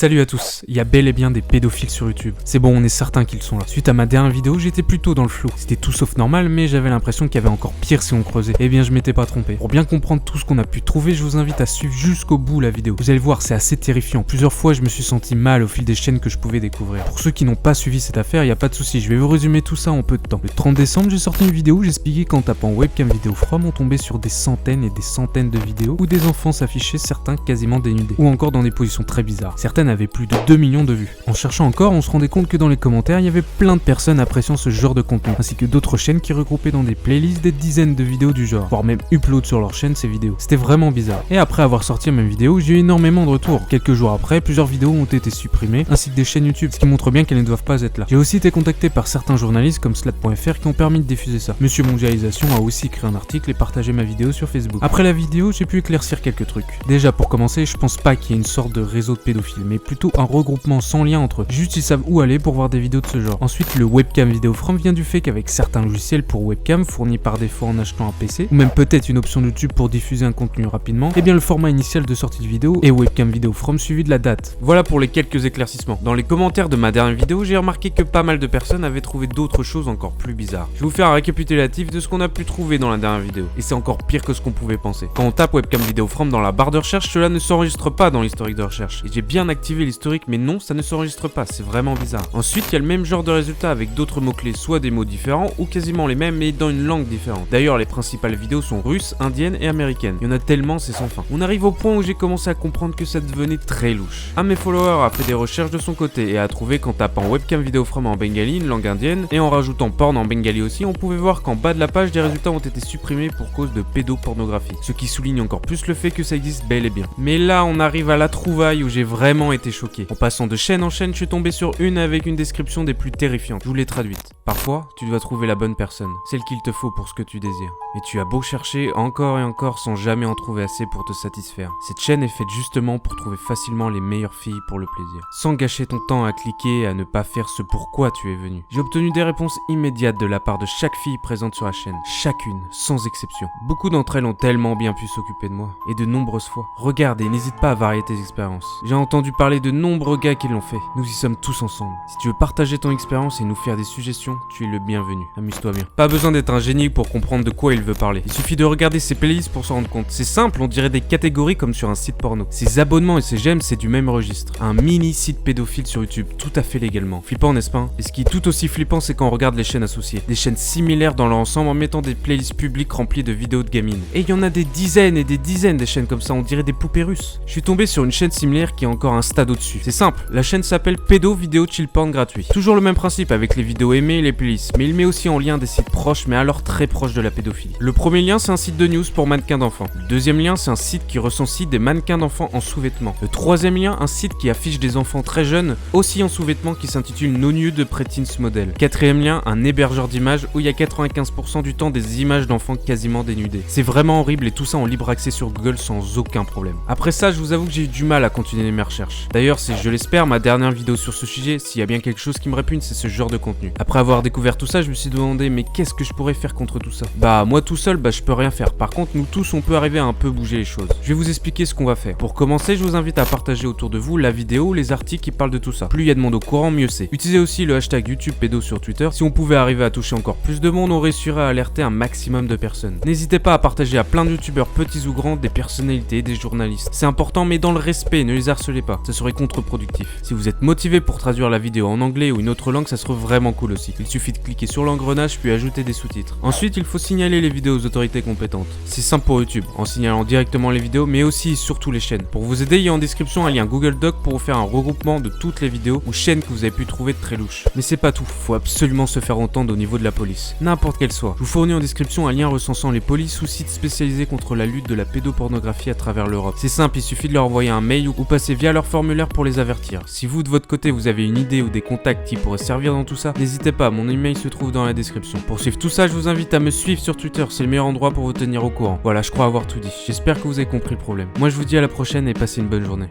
Salut à tous, il y a bel et bien des pédophiles sur YouTube. C'est bon, on est certain qu'ils sont là. Suite à ma dernière vidéo, j'étais plutôt dans le flou. C'était tout sauf normal, mais j'avais l'impression qu'il y avait encore pire si on creusait. Eh bien, je m'étais pas trompé. Pour bien comprendre tout ce qu'on a pu trouver, je vous invite à suivre jusqu'au bout la vidéo. Vous allez voir, c'est assez terrifiant. Plusieurs fois, je me suis senti mal au fil des chaînes que je pouvais découvrir. Pour ceux qui n'ont pas suivi cette affaire, il n'y a pas de souci, je vais vous résumer tout ça en peu de temps. Le 30 décembre, j'ai sorti une vidéo où j'expliquais qu'en tapant webcam vidéo from, on tombait sur des centaines et des centaines de vidéos où des enfants s'affichaient, certains quasiment dénudés, ou encore dans des positions très bizarres. Certaines avaient plus de 2 millions de vues. En cherchant encore, on se rendait compte que dans les commentaires, il y avait plein de personnes appréciant ce genre de contenu, ainsi que d'autres chaînes qui regroupaient dans des playlists des dizaines de vidéos du genre, voire même upload sur leur chaîne ces vidéos. C'était vraiment bizarre. Et après avoir sorti la même vidéo, j'ai eu énormément de retours. Quelques jours après, plusieurs vidéos ont été supprimées, ainsi que des chaînes YouTube, ce qui montre bien qu'elles ne doivent pas être là. J'ai aussi été contacté par certains journalistes comme Slat.fr qui ont permis de diffuser ça. Monsieur Mondialisation a aussi créé un article et partagé ma vidéo sur Facebook. Après la vidéo, j'ai pu éclaircir quelques trucs. Déjà, pour commencer, je pense pas qu'il y ait une sorte de réseau de pédophiles, mais plutôt un regroupement sans lien entre eux. Juste ils savent où aller pour voir des vidéos de ce genre. Ensuite, le webcam vidéo from vient du fait qu'avec certains logiciels pour webcam fournis par défaut en achetant un PC, ou même peut-être une option YouTube pour diffuser un contenu rapidement, et bien le format initial de sortie de vidéo est webcam vidéo from suivi de la date. Voilà pour les quelques éclaircissements. Dans les commentaires de ma dernière vidéo, j'ai remarqué que pas mal de personnes avaient trouvé d'autres choses encore plus bizarres. Je vais vous faire un récapitulatif de ce qu'on a pu trouver dans la dernière vidéo, et c'est encore pire que ce qu'on pouvait penser. Quand on tape webcam vidéo from dans la barre de recherche, cela ne s'enregistre pas dans l'historique de recherche. Et j'ai bien activé l'historique, mais non, ça ne s'enregistre pas, c'est vraiment bizarre. Ensuite, il y a le même genre de résultat avec d'autres mots-clés, soit des mots différents ou quasiment les mêmes mais dans une langue différente. D'ailleurs, les principales vidéos sont russes, indiennes et américaines. Il y en a tellement, c'est sans fin. On arrive au point où j'ai commencé à comprendre que ça devenait très louche. Un de mes followers a fait des recherches de son côté et a trouvé qu'en tapant webcam vidéo from en bengali, une langue indienne, et en rajoutant porn en bengali aussi, on pouvait voir qu'en bas de la page, des résultats ont été supprimés pour cause de pédopornographie. Ce qui souligne encore plus le fait que ça existe bel et bien. Mais là, on arrive à la trouvaille où j'ai vraiment été choqué. En passant de chaîne en chaîne, je suis tombé sur une avec une description des plus terrifiantes. Je vous l'ai traduite. Parfois, tu dois trouver la bonne personne, celle qu'il te faut pour ce que tu désires. Mais tu as beau chercher encore et encore sans jamais en trouver assez pour te satisfaire. Cette chaîne est faite justement pour trouver facilement les meilleures filles pour le plaisir. Sans gâcher ton temps à cliquer et à ne pas faire ce pourquoi tu es venu. J'ai obtenu des réponses immédiates de la part de chaque fille présente sur la chaîne. Chacune, sans exception. Beaucoup d'entre elles ont tellement bien pu s'occuper de moi. Et de nombreuses fois. Regarde et n'hésite pas à varier tes expériences. J'ai entendu parler de nombreux gars qui l'ont fait. Nous y sommes tous ensemble. Si tu veux partager ton expérience et nous faire des suggestions, tu es le bienvenu. Amuse-toi bien. Pas besoin d'être un génie pour comprendre de quoi il veut parler. Il suffit de regarder ses playlists pour s'en rendre compte. C'est simple, on dirait des catégories comme sur un site porno. Ses abonnements et ses j'aime, c'est du même registre. Un mini site pédophile sur YouTube, tout à fait légalement. Flippant, n'est-ce pas? Et ce qui est tout aussi flippant, c'est quand on regarde les chaînes associées. Des chaînes similaires dans leur ensemble en mettant des playlists publiques remplies de vidéos de gamines. Et il y en a des dizaines et des dizaines des chaînes comme ça, on dirait des poupées russes. Je suis tombé sur une chaîne similaire qui est encore un stade au-dessus. C'est simple, la chaîne s'appelle Pédo Vidéo Chill Porn gratuit. Toujours le même principe avec les vidéos aimées et les playlists, mais il met aussi en lien des sites proches mais alors très proches de la pédophilie. Le premier lien, c'est un site de news pour mannequins d'enfants. Le deuxième lien, c'est un site qui recensit des mannequins d'enfants en sous-vêtements. Le troisième lien, un site qui affiche des enfants très jeunes aussi en sous-vêtements qui s'intitule No Nude de Preteens Model. Quatrième lien, un hébergeur d'images où il y a 95% du temps des images d'enfants quasiment dénudés. C'est vraiment horrible et tout ça en libre accès sur Google sans aucun problème. Après ça, je vous avoue que j'ai eu du mal à continuer mes recherches. D'ailleurs, c'est, je l'espère, ma dernière vidéo sur ce sujet. S'il y a bien quelque chose qui me répugne, c'est ce genre de contenu. Après avoir découvert tout ça, je me suis demandé mais qu'est-ce que je pourrais faire contre tout ça? Bah moi tout seul, je peux rien faire. Par contre, nous tous, on peut arriver à un peu bouger les choses. Je vais vous expliquer ce qu'on va faire. Pour commencer, je vous invite à partager autour de vous la vidéo ou les articles qui parlent de tout ça. Plus il y a de monde au courant, mieux c'est. Utilisez aussi le hashtag YouTube Pédo sur Twitter. Si on pouvait arriver à toucher encore plus de monde, on réussirait à alerter un maximum de personnes. N'hésitez pas à partager à plein de youtubeurs petits ou grands, des personnalités, des journalistes. C'est important mais dans le respect, ne les harcelez pas. Ça serait contre-productif. Si vous êtes motivé pour traduire la vidéo en anglais ou une autre langue, ça serait vraiment cool aussi. Il suffit de cliquer sur l'engrenage puis ajouter des sous-titres. Ensuite, il faut signaler les vidéos aux autorités compétentes. C'est simple pour YouTube, en signalant directement les vidéos mais aussi et surtout les chaînes. Pour vous aider, il y a en description un lien Google Doc pour vous faire un regroupement de toutes les vidéos ou chaînes que vous avez pu trouver de très louches. Mais c'est pas tout, faut absolument se faire entendre au niveau de la police. N'importe quelle soit. Je vous fournis en description un lien recensant les polices ou sites spécialisés contre la lutte de la pédopornographie à travers l'Europe. C'est simple, il suffit de leur envoyer un mail ou passer via leur formulaire pour les avertir. Si vous de votre côté vous avez une idée ou des contacts qui pourraient servir dans tout ça, n'hésitez pas, mon email se trouve dans la description. Pour suivre tout ça, je vous invite à me suivre sur Twitter, c'est le meilleur endroit pour vous tenir au courant. Voilà, je crois avoir tout dit. J'espère que vous avez compris le problème. Moi je vous dis à la prochaine et passez une bonne journée.